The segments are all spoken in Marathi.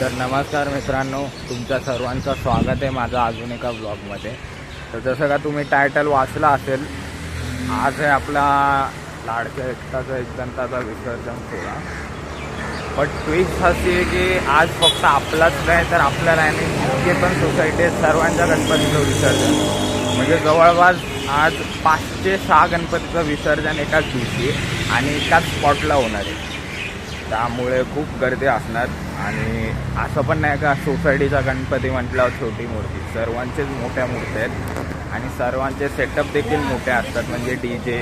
तर नमस्कार मित्रांनो, तुमच्या सर्वांचं स्वागत आहे माझं अजून एका ब्लॉगमध्ये. तर जसं का तुम्ही टायटल वाचला असेल, आज आहे आपला लाडक्या एकटाचा एकदंताचा विसर्जन सोहळा. पण ट्विस्ट अशी आहे की आज फक्त आपलाच नाही तर आपल्या राहणे जितके पण सोसायटी आहेत सर्वांच्या गणपतीचं विसर्जन. म्हणजे जवळपास आज 5 ते 6 गणपतीचं विसर्जन एकाच दिवशी आणि एकाच स्पॉटला होणार आहे. त्यामुळे खूप गर्दी असणार. आणि असं पण नाही का सोसायटीचा गणपती म्हटल्यावर छोटी मूर्ती, सर्वांचेच मोठ्या मूर्ती आहेत आणि सर्वांचे सेटअप देखील मोठे असतात. म्हणजे DJ,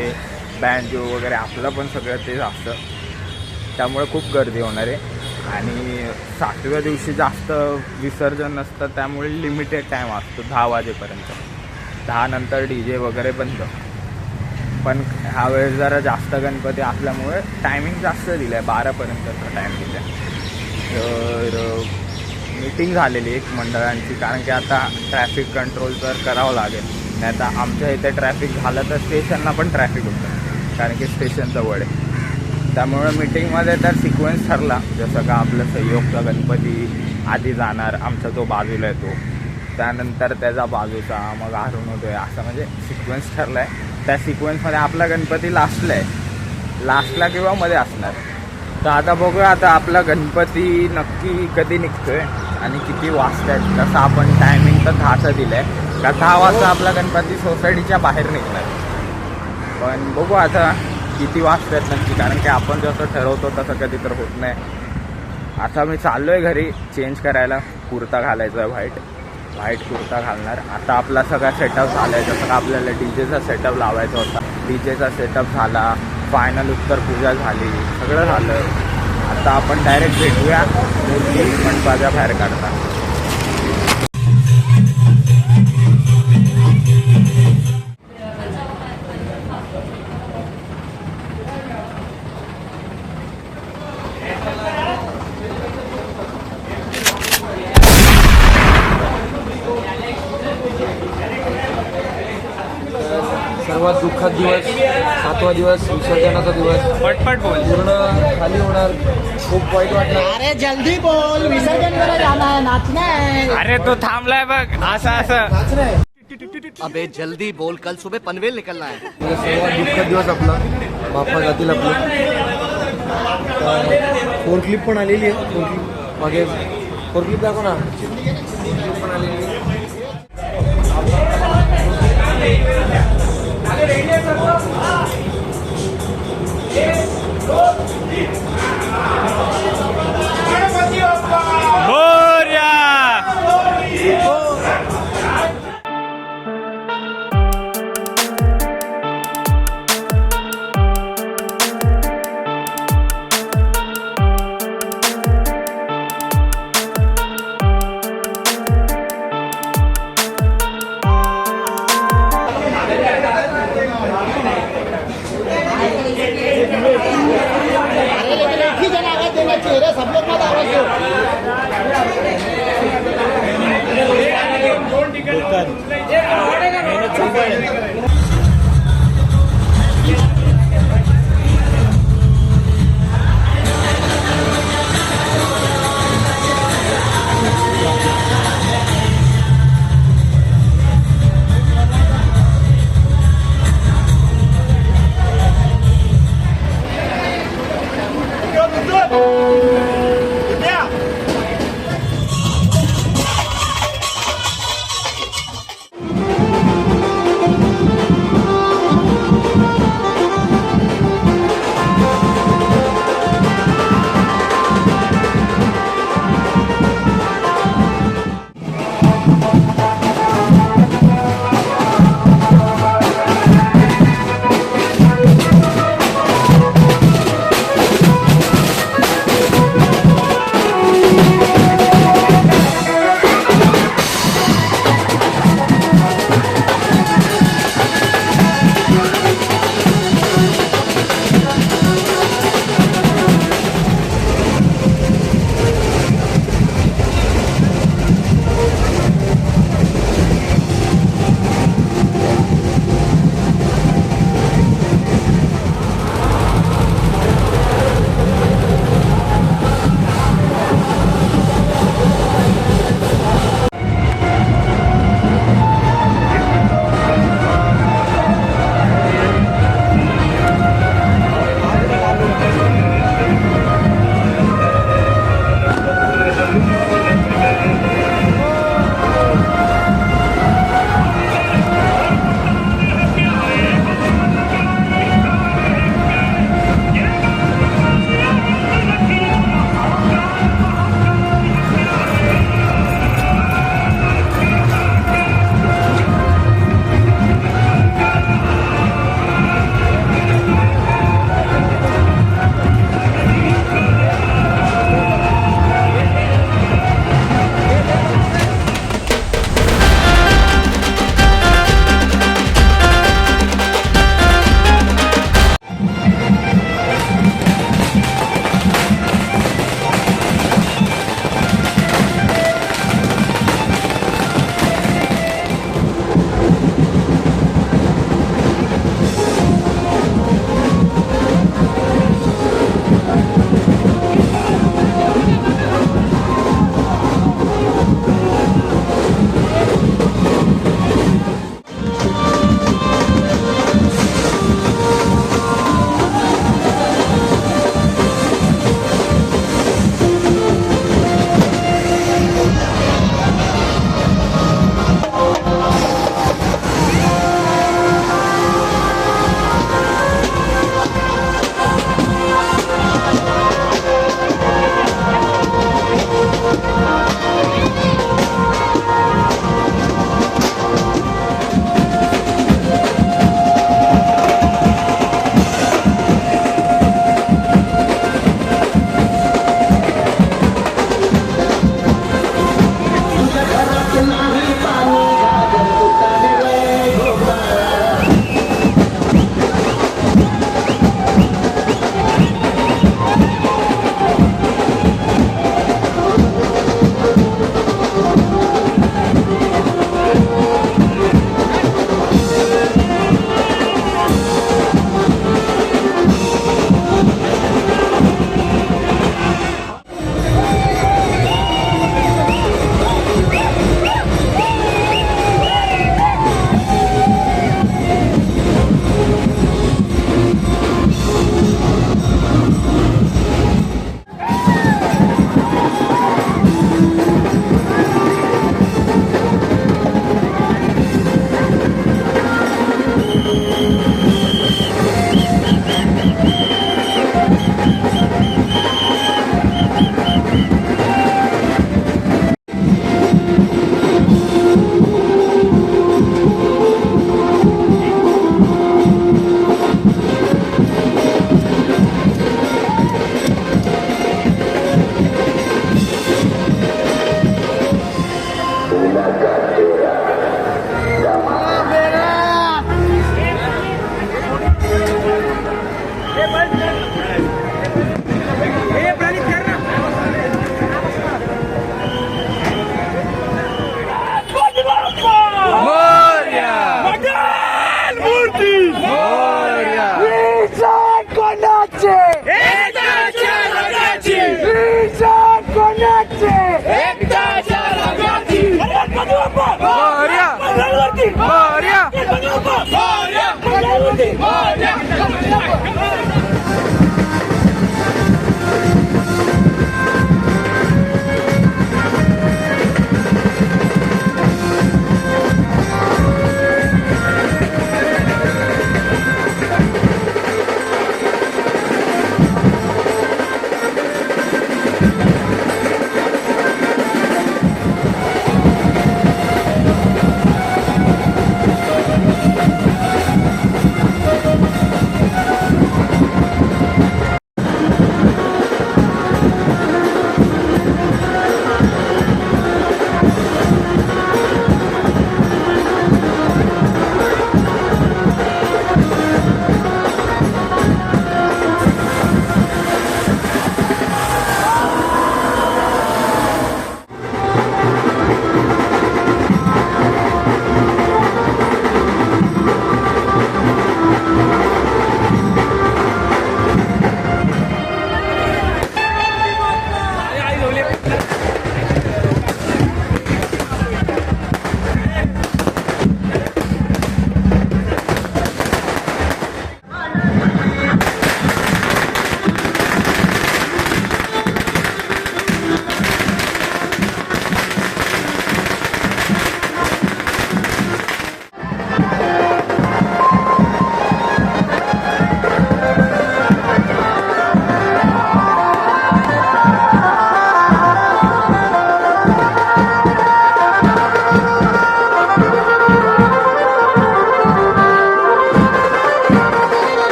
बँजो वगैरे आपलं पण सगळं तेच असतं. त्यामुळे खूप गर्दी होणार आहे. आणि 7व्या दिवशी जास्त विसर्जन नसतं, त्यामुळे लिमिटेड टाईम असतो 10 वाजेपर्यंत. 10 नंतर DJ वगैरे बंद. पण ह्यावेळेस जरा जास्त गणपती असल्यामुळे टायमिंग जास्त दिलं आहे, 12पर्यंतचा टाईम दिला आहे. तर मीटिंग झालेली एक मंडळांची, कारण की आता ट्रॅफिक कंट्रोल तर करावं लागेल. नाही तर आमच्या इथे ट्रॅफिक झालं तर स्टेशनला पण ट्रॅफिक होतं, कारण की स्टेशन जवळ आहे. त्यामुळं मीटिंगमध्ये तर सिक्वेन्स ठरला, जसं का आपलं संयोगचा गणपती आधी जाणार, आमचा जो बाजूला येतो, त्यानंतर त्याचा बाजूचा, मग अरुणोदय, असं म्हणजे सिक्वेन्स ठरला आहे. त्या सिक्वेन्समध्ये आपला गणपती लास्टला किंवा मध्ये असणार. तर आता बघूया आता आपला गणपती नक्की कधी निघतोय आणि किती वाजता आहेत. तसं आपण टायमिंग तर 10चं दिलं आहे का 10 वाजता आपला गणपती सोसायटीच्या बाहेर निघणार. पण बघू आता किती वाजता आहेत नक्की, कारण की आपण जसं ठरवतो तसं कधी तर होत नाही. आता मी चाललो आहे घरी चेंज करायला, कुर्ता घालायचा आहे, व्हाईट कुर्ता घालणार. आता आपला सगळा सेटअप झाला आहे. जसं का आपल्याला DJचा सेटअप लावायचा होता, DJचा सेटअप झाला, फायनल उत्तर पूजा झाली, सगळं झालं. आता आपण डायरेक्ट भेटूया मूर्ती मंडपाच्या बाहेर काढता. सर्वात दुःखद दिवस, 7वा दिवस, विसर्जनाचा दिवस. पटपट बोल. पूर्ण खाली होणार, खूप वाईट वाटलं. अरे जल्दी बोल, विसर्जन करायला जाना है, नाचना है. अरे तो थांबलाय बघ, असं अबे जल्दी बोल, कल सुबह पनवेल निकलना है. सर्वात दुःखद दिवस आपला, बाप्पा जातील आपलं. फोर क्लिप पण आलेली आहे, फोर क्लिप मागे, फोर क्लिप दाखव ना. पण आलेली आहे. सब लोग मत आवाज दो.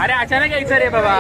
अरे अचानक यायचं रे बाबा.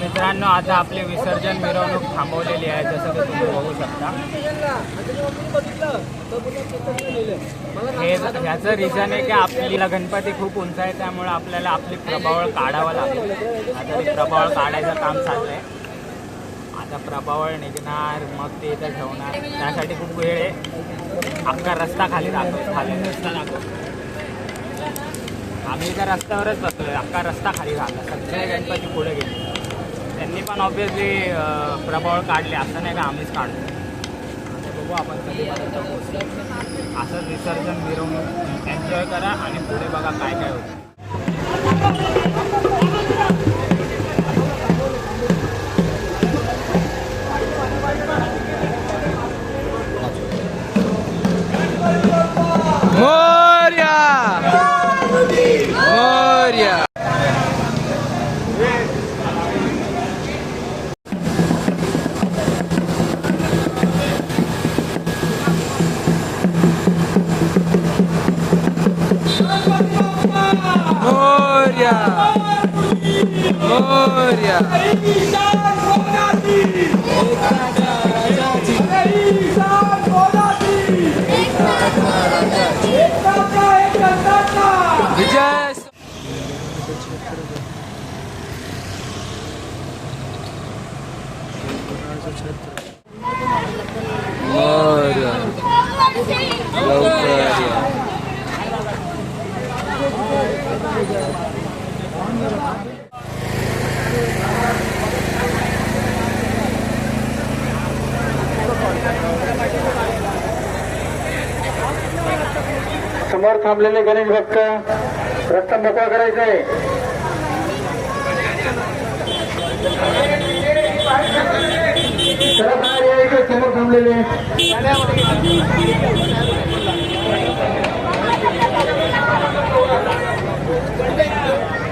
मित्रांनो, आता आपली विसर्जन मिरवणूक थांबवलेली आहे, जसं की तुम्ही बघू शकता. ह्याचं रिझन आहे की आपल्याला गणपती खूप उंच आहे, त्यामुळे आपल्याला आपली प्रभावळ काढावं लागेल. आता ते प्रभावळ काढायचं काम चाललंय. आता प्रभावळ निघणार, मग ते इथं ठेवणार. त्यासाठी खूप वेळ आहे. अख्खा रस्ता खाली खाली रस्ता दाखव. आम्ही इथं रस्त्यावरच बसलोय. अख्खा रस्ता खाली झाला. सगळे गणपती पुढे गेले. त्यांनी पण ऑब्विसली प्रभावळ काढले, असं नाही का आम्हीच काढतो. बघू आपण कधीपर्यंत पोहोचतो. असंच विसर्जन मिरवणूक एन्जॉय करा आणि पुढे बघा काय काय होतं. मोरया मोरया. मोरया विजय. मोरया लवकर या. समोर थांबलेले गणेश भक्त रस्ता मोकळा करायचा आहे. चला बाहेर या इकडे समोर थांबलेले.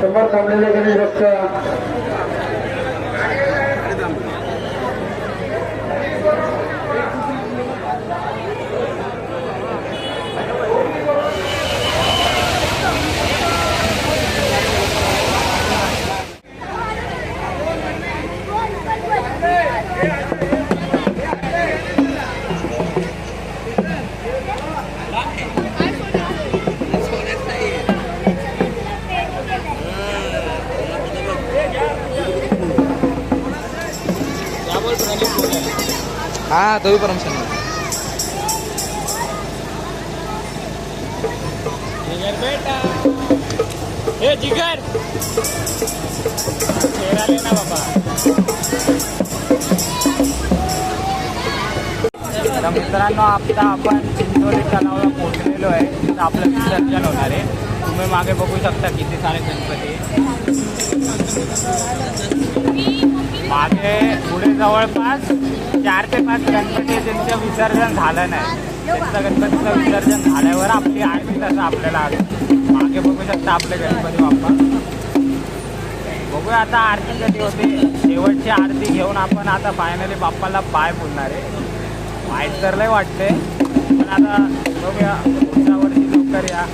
समोर थांबलेले गणेश भक्त हा तो परमिशन बेटा हे जिगर ना बाबा. तर मित्रांनो आता आपण चिंचोली तलावाला पोहोचलेलो आहे. तिथं आपलं विसर्जन होणार आहे. तुम्ही मागे बघू शकता किती सारे गणपती. मागे पुढे जवळपास 4 ते 5 गणपती त्यांचं विसर्जन झालं नाही. त्यांचं गणपतीचं विसर्जन झाल्यावर आपली आरती तसं आपल्याला मागे बघू शकता आपले गणपती बाप्पा. बघूया आता आरती कधी होते. शेवटची आरती घेऊन आपण आता फायनली बाप्पाला पाय बोलणार आहे. वाईट तर लय वाटते पण आता बघूया पुढच्या वर्षी लवकर या.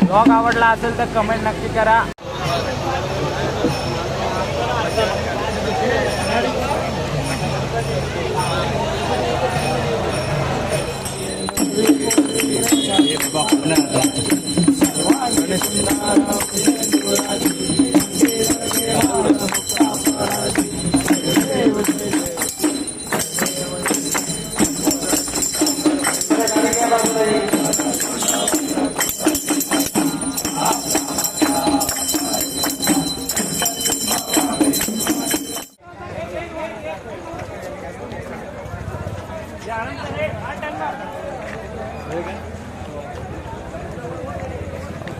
ब्लॉग आवडला असेल तर कमेंट नक्की करा.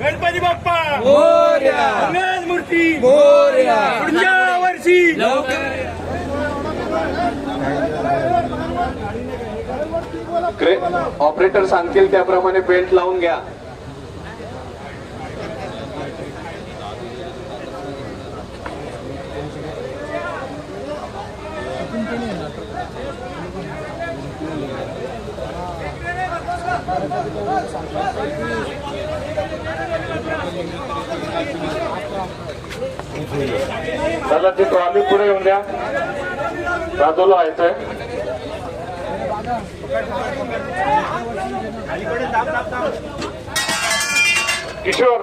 गणपती बाप्पा मोरया. मंगल मूर्ती मोरया. पुढच्या वर्षी ऑपरेटर सांगतील त्याप्रमाणे बेल्ट लावून घ्या. दादा ती ट्रॉली पुढे येऊन द्या. बाजूला व्हायचंय. किशोर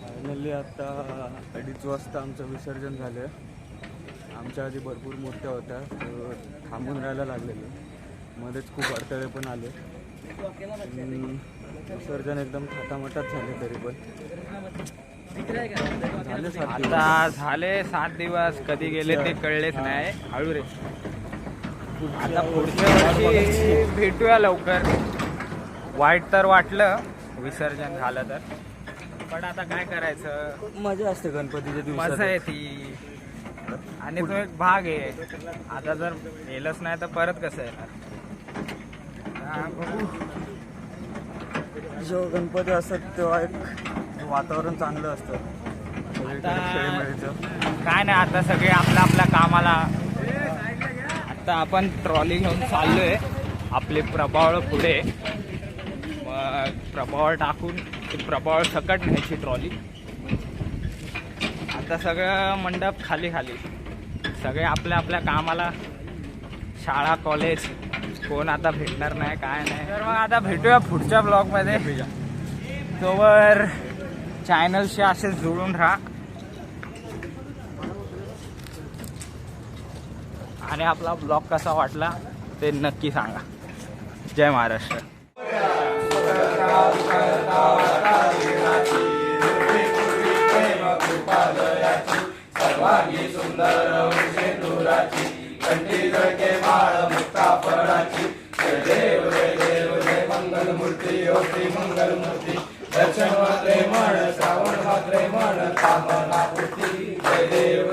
फायनली आता 2:30 वाजता आमचं विसर्जन झालं. आमच्या आधी भरपूर मूर्त्या होत्या तर थांबून राहायला लागलेलं. मध्येच खूप अडथळे पण आले. विसर्जन एकदम थाटामाटात झाले तरी पण झाले 7 दिवस. आता झाले 7 दिवस कधी गेले ते कळलेच नाही. हळू रे. आता पुढच्या वर्षी भेटूया लवकर. वाईट तर वाटलं विसर्जन झालं तर पण आता काय करायचं. मजा असते गणपतीच्या दिवसात. मजा आहे ती आणि तो एक भाग आहे. आता जर गेलंच नाही तर परत कसं येणार. बघू. जेव्हा गणपती असतात तेव्हा एक वातावरण चांगलं असतं. खेळीमेळीचं. काय नाही आता सगळे आपल्या आपल्या कामाला. आता आपण ट्रॉली घेऊन चाललोय आपले प्रभावळ पुढे. मग प्रभावळ टाकून ते प्रभावळ सकट न्यायची ट्रॉली. आता सगळं मंडप खाली खाली. सगळे आपल्या आपल्या कामाला. शाळा कॉलेज कोण आता भेटणार नाही काय नाही. तर मग आता भेटूया पुढच्या ब्लॉगमध्ये. तोवर चॅनलशी असे जुळून राहा आणि आपला ब्लॉग कसा वाटला ते नक्की सांगा. जय महाराष्ट्र. सर्वांगी मंगलमूर्ती होती मंगलमूर्ती दर्शन मात्रे म्हण श्रावण मात्रे म्हण कामना पूर्ती जय देव